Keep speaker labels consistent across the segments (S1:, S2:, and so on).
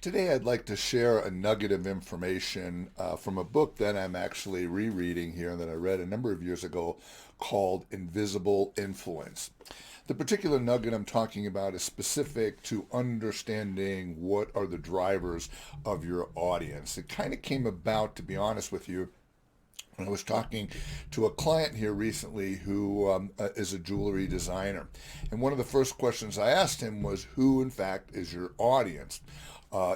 S1: Today, I'd like to share a nugget of information from a book that I'm actually rereading here that I read a number of years ago called Invisible Influence. The particular nugget I'm talking about is specific to understanding what are the drivers of your audience. It kind of came about, to be honest with you, I was talking to a client here recently who is a jewelry designer. And one of the first questions I asked him was, who, in fact, is your audience?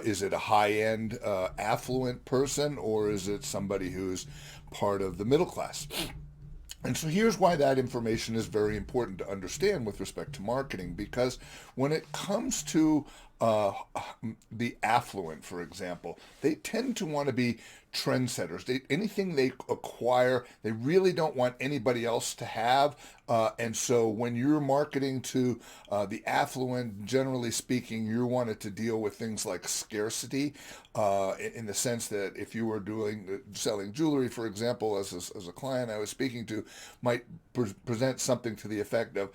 S1: Is it a high-end, affluent person, or is it somebody who's part of the middle class? And so here's why that information is very important to understand with respect to marketing, because when it comes to the affluent, for example, they tend to want to be trendsetters. Anything they acquire, they really don't want anybody else to have. And so when you're marketing to the affluent, generally speaking, you want it to deal with things like scarcity, in the sense that if you were selling jewelry, for example, as a client I was speaking to, might present something to the effect of,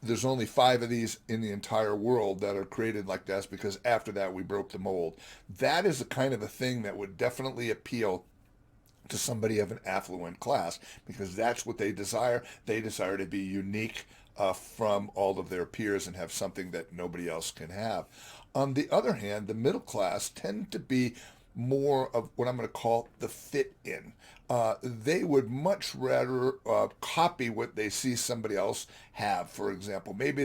S1: there's only 5 of these in the entire world that are created like this because after that we broke the mold. That is the kind of a thing that would definitely appeal to somebody of an affluent class because that's what they desire. They desire to be unique from all of their peers and have something that nobody else can have. On the other hand, the middle class tend to be more of what I'm going to call the fit in. They would much rather copy what they see somebody else have. For example, maybe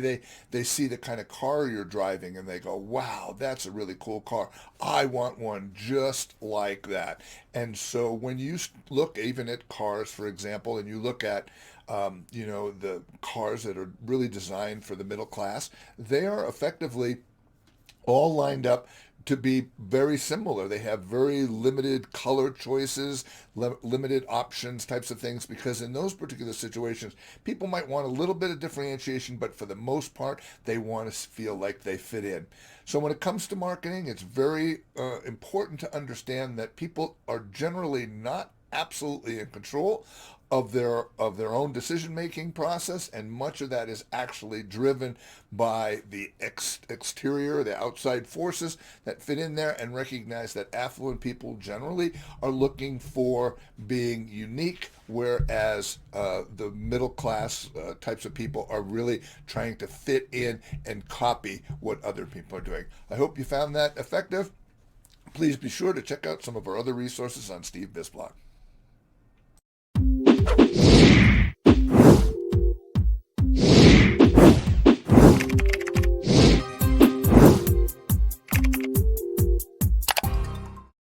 S1: they see the kind of car you're driving and they go, wow, that's a really cool car. I want one just like that. And so when you look even at cars, for example, and you look at the cars that are really designed for the middle class, they are effectively all lined up to be very similar. They have very limited color choices, limited options, types of things, because in those particular situations, people might want a little bit of differentiation, but for the most part, they want to feel like they fit in. So when it comes to marketing, it's very important to understand that people are generally not absolutely in control of their own decision-making process, and much of that is actually driven by the exterior, the outside forces that fit in there, and recognize that affluent people generally are looking for being unique, whereas the middle class types of people are really trying to fit in and copy what other people are doing. I hope you found that effective. Please be sure to check out some of our other resources on SteveBizBlog.